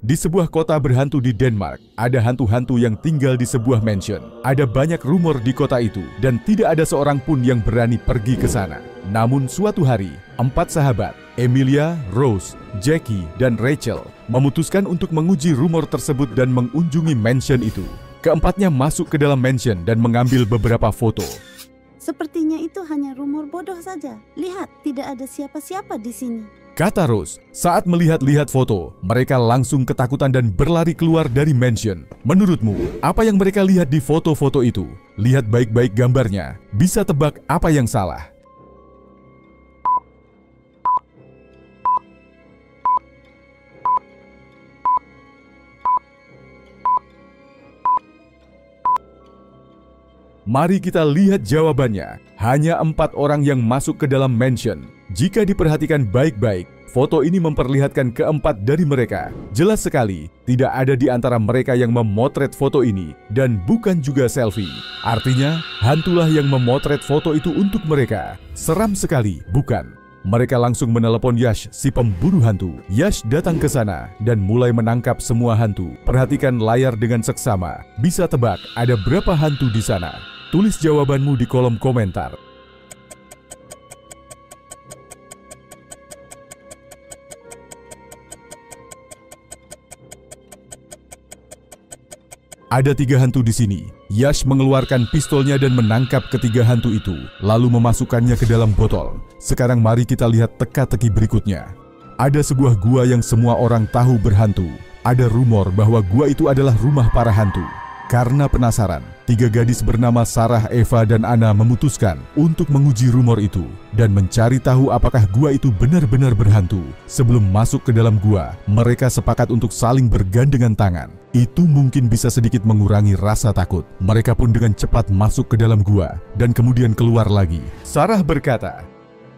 Di sebuah kota berhantu di Denmark, ada hantu-hantu yang tinggal di sebuah mansion. Ada banyak rumor di kota itu, dan tidak ada seorang pun yang berani pergi ke sana. Namun suatu hari, 4 sahabat, Emilia, Rose, Jackie, dan Rachel, memutuskan untuk menguji rumor tersebut dan mengunjungi mansion itu. Keempatnya masuk ke dalam mansion dan mengambil beberapa foto. Sepertinya itu hanya rumor bodoh saja. Lihat, tidak ada siapa-siapa di sini. Kata Rose, saat melihat-lihat foto, mereka langsung ketakutan dan berlari keluar dari mansion. Menurutmu, apa yang mereka lihat di foto-foto itu? Lihat baik-baik gambarnya, bisa tebak apa yang salah. Mari kita lihat jawabannya. Hanya 4 orang yang masuk ke dalam mansion. Jika diperhatikan baik-baik, foto ini memperlihatkan keempat dari mereka. Jelas sekali, tidak ada di antara mereka yang memotret foto ini, dan bukan juga selfie. Artinya, hantulah yang memotret foto itu untuk mereka. Seram sekali, bukan? Mereka langsung menelepon Yash, si pemburu hantu. Yash datang ke sana dan mulai menangkap semua hantu. Perhatikan layar dengan seksama. Bisa tebak ada berapa hantu di sana? Tulis jawabanmu di kolom komentar. Ada 3 hantu di sini. Yash mengeluarkan pistolnya dan menangkap ketiga hantu itu, lalu memasukkannya ke dalam botol. Sekarang mari kita lihat teka-teki berikutnya. Ada sebuah gua yang semua orang tahu berhantu. Ada rumor bahwa gua itu adalah rumah para hantu. Karena penasaran, 3 gadis bernama Sarah, Eva, dan Anna memutuskan untuk menguji rumor itu dan mencari tahu apakah gua itu benar-benar berhantu. Sebelum masuk ke dalam gua, mereka sepakat untuk saling bergandengan tangan. Itu mungkin bisa sedikit mengurangi rasa takut. Mereka pun dengan cepat masuk ke dalam gua dan kemudian keluar lagi. Sarah berkata,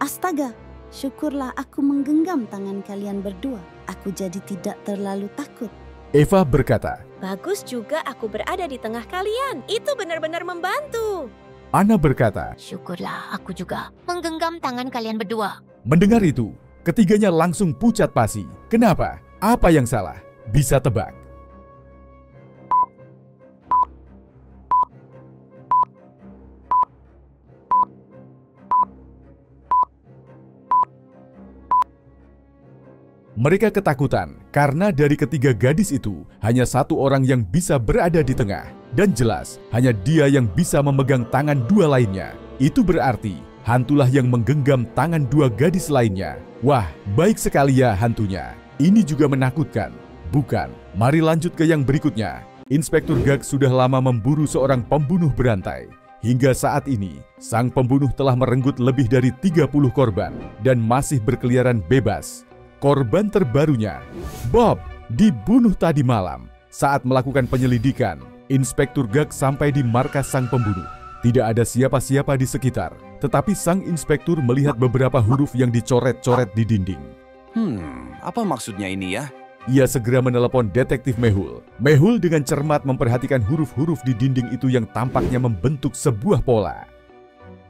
Astaga, syukurlah aku menggenggam tangan kalian berdua. Aku jadi tidak terlalu takut. Eva berkata, bagus juga aku berada di tengah kalian. Itu benar-benar membantu. Anna berkata, syukurlah aku juga menggenggam tangan kalian berdua. Mendengar itu, ketiganya langsung pucat pasi. Kenapa? Apa yang salah? Bisa tebak. Mereka ketakutan karena dari ketiga gadis itu hanya 1 orang yang bisa berada di tengah. Dan jelas hanya dia yang bisa memegang tangan 2 lainnya. Itu berarti hantulah yang menggenggam tangan 2 gadis lainnya. Wah, baik sekali ya hantunya. Ini juga menakutkan. Bukan, mari lanjut ke yang berikutnya. Inspektur Gag sudah lama memburu seorang pembunuh berantai. Hingga saat ini, sang pembunuh telah merenggut lebih dari 30 korban dan masih berkeliaran bebas. Korban terbarunya, Bob, dibunuh tadi malam. Saat melakukan penyelidikan, Inspektur Gag sampai di markas sang pembunuh. Tidak ada siapa-siapa di sekitar, tetapi sang inspektur melihat beberapa huruf yang dicoret-coret di dinding. Apa maksudnya ini ya? Ia segera menelepon detektif Mehul. Mehul dengan cermat memperhatikan huruf-huruf di dinding itu yang tampaknya membentuk sebuah pola.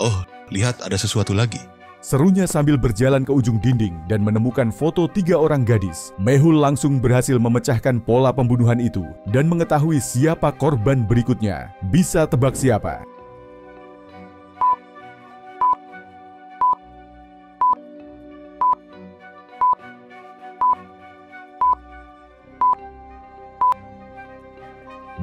Oh, lihat ada sesuatu lagi. Serunya sambil berjalan ke ujung dinding dan menemukan foto 3 orang gadis. Mehul langsung berhasil memecahkan pola pembunuhan itu dan mengetahui siapa korban berikutnya. Bisa tebak siapa?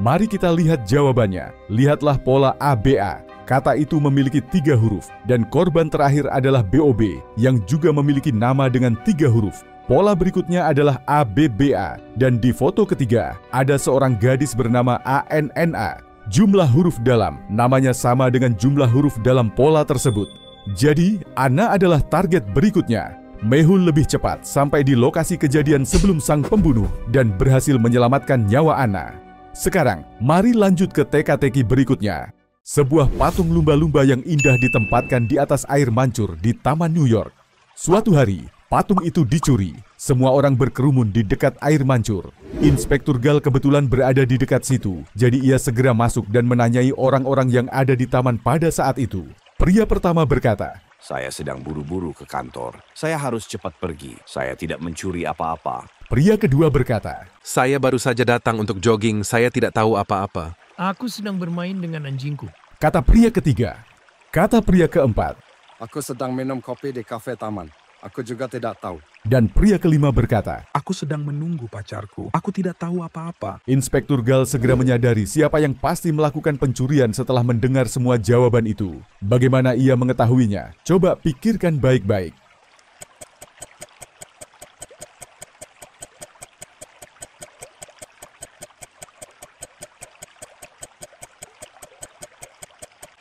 Mari kita lihat jawabannya. Lihatlah pola ABA. Kata itu memiliki 3 huruf, dan korban terakhir adalah BOB, yang juga memiliki nama dengan 3 huruf. Pola berikutnya adalah ABBA, dan di foto ketiga, ada seorang gadis bernama ANNA. Jumlah huruf dalam namanya sama dengan jumlah huruf dalam pola tersebut. Jadi, Anna adalah target berikutnya. Mehul lebih cepat sampai di lokasi kejadian sebelum sang pembunuh, dan berhasil menyelamatkan nyawa Anna. Sekarang, mari lanjut ke teka-teki berikutnya. Sebuah patung lumba-lumba yang indah ditempatkan di atas air mancur di Taman New York. Suatu hari, patung itu dicuri. Semua orang berkerumun di dekat air mancur. Inspektur Gal kebetulan berada di dekat situ, jadi ia segera masuk dan menanyai orang-orang yang ada di taman pada saat itu. Pria pertama berkata, Saya sedang buru-buru ke kantor. Saya harus cepat pergi. Saya tidak mencuri apa-apa. Pria kedua berkata, Saya baru saja datang untuk jogging, saya tidak tahu apa-apa. Aku sedang bermain dengan anjingku. Kata pria ketiga. Kata pria keempat. Aku sedang minum kopi di kafe taman. Aku juga tidak tahu. Dan pria kelima berkata, Aku sedang menunggu pacarku. Aku tidak tahu apa-apa. Inspektur Gal segera menyadari siapa yang pasti melakukan pencurian setelah mendengar semua jawaban itu. Bagaimana ia mengetahuinya? Coba pikirkan baik-baik.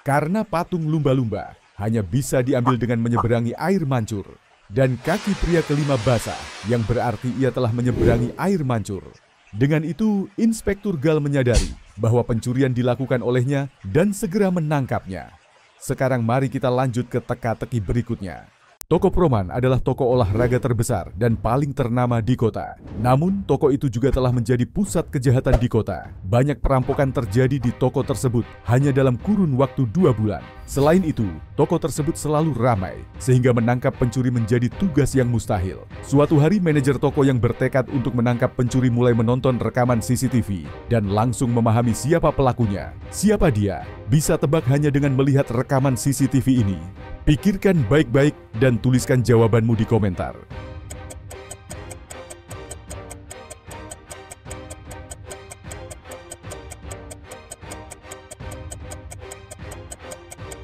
Karena patung lumba-lumba hanya bisa diambil dengan menyeberangi air mancur. Dan kaki pria kelima basah, yang berarti ia telah menyeberangi air mancur. Dengan itu, Inspektur Gal menyadari bahwa pencurian dilakukan olehnya dan segera menangkapnya. Sekarang mari kita lanjut ke teka-teki berikutnya. Toko Proman adalah toko olahraga terbesar dan paling ternama di kota. Namun, toko itu juga telah menjadi pusat kejahatan di kota. Banyak perampokan terjadi di toko tersebut hanya dalam kurun waktu 2 bulan. Selain itu, toko tersebut selalu ramai, sehingga menangkap pencuri menjadi tugas yang mustahil. Suatu hari, manajer toko yang bertekad untuk menangkap pencuri mulai menonton rekaman CCTV dan langsung memahami siapa pelakunya. Siapa dia? Bisa tebak hanya dengan melihat rekaman CCTV ini. Pikirkan baik-baik dan tuliskan jawabanmu di komentar.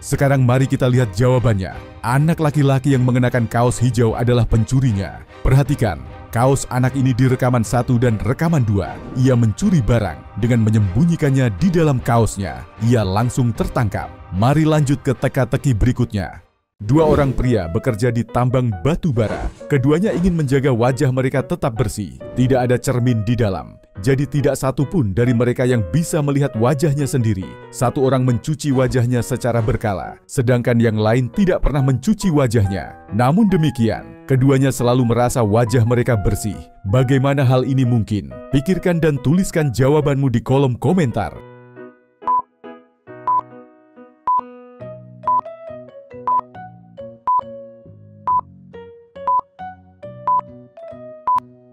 Sekarang mari kita lihat jawabannya. Anak laki-laki yang mengenakan kaos hijau adalah pencurinya. Perhatikan, kaos anak ini di rekaman 1 dan rekaman 2. Ia mencuri barang dengan menyembunyikannya di dalam kaosnya. Ia langsung tertangkap. Mari lanjut ke teka-teki berikutnya. 2 orang pria bekerja di tambang batu bara. Keduanya ingin menjaga wajah mereka tetap bersih. Tidak ada cermin di dalam. Jadi tidak satu pun dari mereka yang bisa melihat wajahnya sendiri. Satu orang mencuci wajahnya secara berkala, sedangkan yang lain tidak pernah mencuci wajahnya. Namun demikian, keduanya selalu merasa wajah mereka bersih. Bagaimana hal ini mungkin? Pikirkan dan tuliskan jawabanmu di kolom komentar.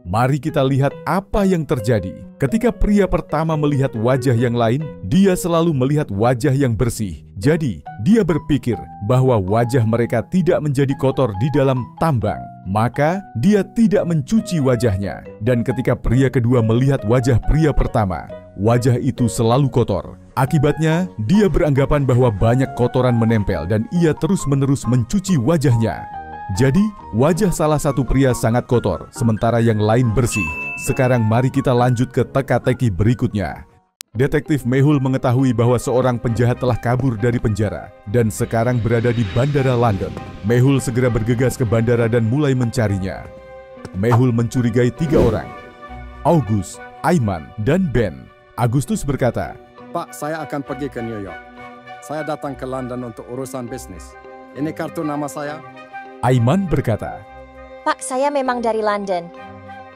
Mari kita lihat apa yang terjadi. Ketika pria pertama melihat wajah yang lain, dia selalu melihat wajah yang bersih. Jadi, dia berpikir bahwa wajah mereka tidak menjadi kotor di dalam tambang. Maka, dia tidak mencuci wajahnya. Dan ketika pria kedua melihat wajah pria pertama, wajah itu selalu kotor. Akibatnya, dia beranggapan bahwa banyak kotoran menempel dan ia terus-menerus mencuci wajahnya. Jadi, wajah salah satu pria sangat kotor, sementara yang lain bersih. Sekarang mari kita lanjut ke teka-teki berikutnya. Detektif Mehul mengetahui bahwa seorang penjahat telah kabur dari penjara dan sekarang berada di Bandara London. Mehul segera bergegas ke bandara dan mulai mencarinya. Mehul mencurigai 3 orang, August, Aiman, dan Ben. Agustus berkata, Pak, saya akan pergi ke New York. Saya datang ke London untuk urusan bisnis. Ini kartu nama saya. Aiman berkata, Pak, saya memang dari London.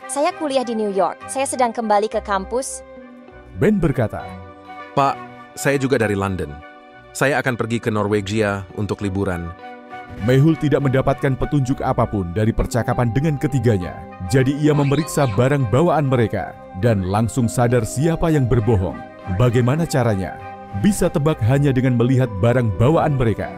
Saya kuliah di New York. Saya sedang kembali ke kampus. Ben berkata, Pak, saya juga dari London. Saya akan pergi ke Norwegia untuk liburan. Mehul tidak mendapatkan petunjuk apapun dari percakapan dengan ketiganya. Jadi ia memeriksa barang bawaan mereka dan langsung sadar siapa yang berbohong. Bagaimana caranya? Bisa tebak hanya dengan melihat barang bawaan mereka.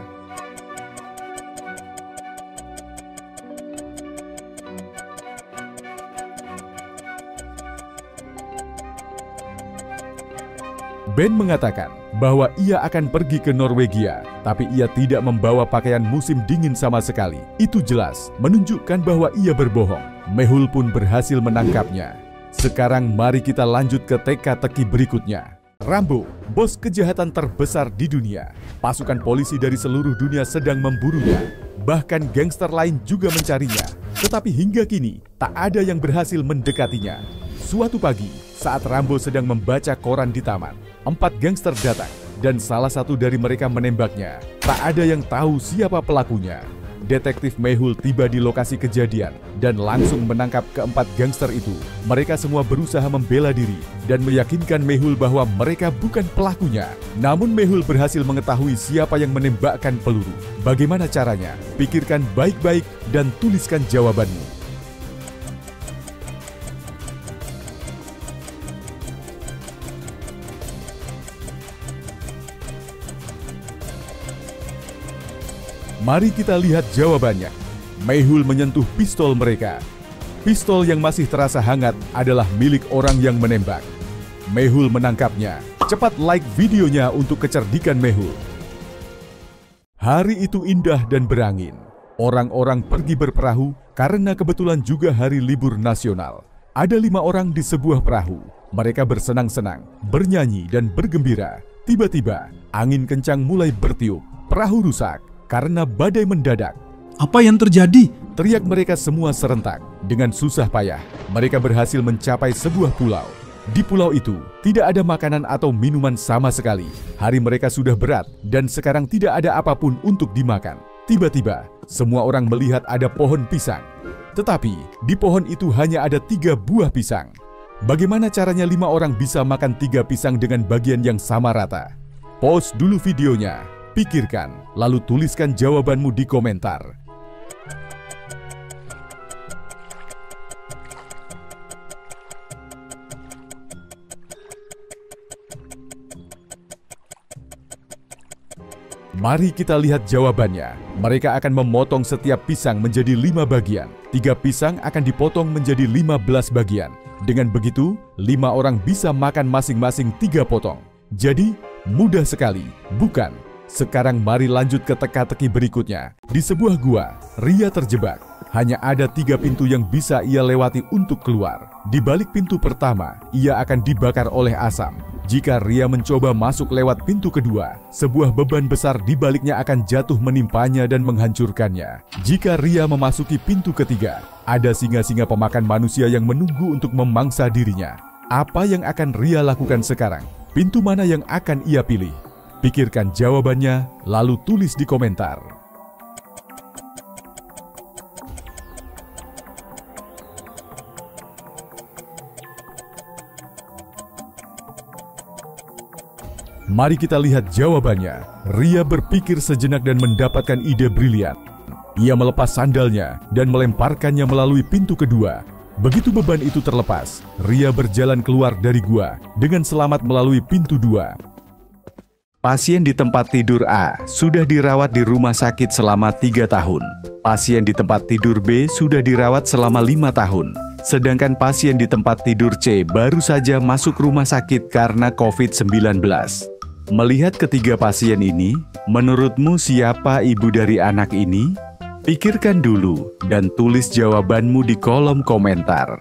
Ben mengatakan bahwa ia akan pergi ke Norwegia, tapi ia tidak membawa pakaian musim dingin sama sekali. Itu jelas menunjukkan bahwa ia berbohong. Mehul pun berhasil menangkapnya. Sekarang mari kita lanjut ke teka-teki berikutnya. Rambo, bos kejahatan terbesar di dunia. Pasukan polisi dari seluruh dunia sedang memburunya. Bahkan gangster lain juga mencarinya. Tetapi hingga kini, tak ada yang berhasil mendekatinya. Suatu pagi, saat Rambo sedang membaca koran di taman, 4 gangster datang dan salah satu dari mereka menembaknya. Tak ada yang tahu siapa pelakunya. Detektif Mehul tiba di lokasi kejadian dan langsung menangkap ke-4 gangster itu. Mereka semua berusaha membela diri dan meyakinkan Mehul bahwa mereka bukan pelakunya. Namun Mehul berhasil mengetahui siapa yang menembakkan peluru. Bagaimana caranya? Pikirkan baik-baik dan tuliskan jawabanmu. Mari kita lihat jawabannya. Mehul menyentuh pistol mereka. Pistol yang masih terasa hangat adalah milik orang yang menembak. Mehul menangkapnya. Cepat like videonya untuk kecerdikan Mehul. Hari itu indah dan berangin. Orang-orang pergi berperahu karena kebetulan juga hari libur nasional. Ada 5 orang di sebuah perahu. Mereka bersenang-senang, bernyanyi dan bergembira. Tiba-tiba, angin kencang mulai bertiup. Perahu rusak karena badai mendadak. Apa yang terjadi? Teriak mereka semua serentak. Dengan susah payah, mereka berhasil mencapai sebuah pulau. Di pulau itu, tidak ada makanan atau minuman sama sekali. Hari mereka sudah berat dan sekarang tidak ada apapun untuk dimakan. Tiba-tiba, semua orang melihat ada pohon pisang. Tetapi, di pohon itu hanya ada 3 buah pisang. Bagaimana caranya 5 orang bisa makan 3 pisang dengan bagian yang sama rata? Pause dulu videonya, pikirkan, lalu tuliskan jawabanmu di komentar. Mari kita lihat jawabannya. Mereka akan memotong setiap pisang menjadi 5 bagian. 3 pisang akan dipotong menjadi 15 bagian. Dengan begitu, 5 orang bisa makan masing-masing 3 potong. Jadi, mudah sekali, bukan? Sekarang mari lanjut ke teka-teki berikutnya. Di sebuah gua, Ria terjebak. Hanya ada 3 pintu yang bisa ia lewati untuk keluar. Di balik pintu pertama, ia akan dibakar oleh asam. Jika Ria mencoba masuk lewat pintu kedua, sebuah beban besar di baliknya akan jatuh menimpanya dan menghancurkannya. Jika Ria memasuki pintu ketiga, ada singa-singa pemakan manusia yang menunggu untuk memangsa dirinya. Apa yang akan Ria lakukan sekarang? Pintu mana yang akan ia pilih? Pikirkan jawabannya, lalu tulis di komentar. Mari kita lihat jawabannya. Ria berpikir sejenak dan mendapatkan ide brilian. Ia melepas sandalnya dan melemparkannya melalui pintu kedua. Begitu beban itu terlepas, Ria berjalan keluar dari gua dengan selamat melalui pintu 2. Pasien di tempat tidur A sudah dirawat di rumah sakit selama 3 tahun. Pasien di tempat tidur B sudah dirawat selama 5 tahun. Sedangkan pasien di tempat tidur C baru saja masuk rumah sakit karena COVID-19. Melihat ketiga pasien ini, menurutmu siapa ibu dari anak ini? Pikirkan dulu dan tulis jawabanmu di kolom komentar.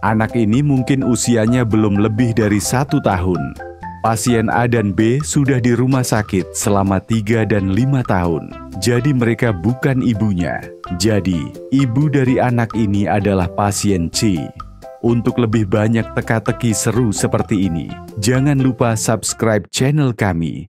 Anak ini mungkin usianya belum lebih dari 1 tahun. Pasien A dan B sudah di rumah sakit selama 3 dan 5 tahun. Jadi mereka bukan ibunya. Jadi, ibu dari anak ini adalah pasien C. Untuk lebih banyak teka-teki seru seperti ini, jangan lupa subscribe channel kami.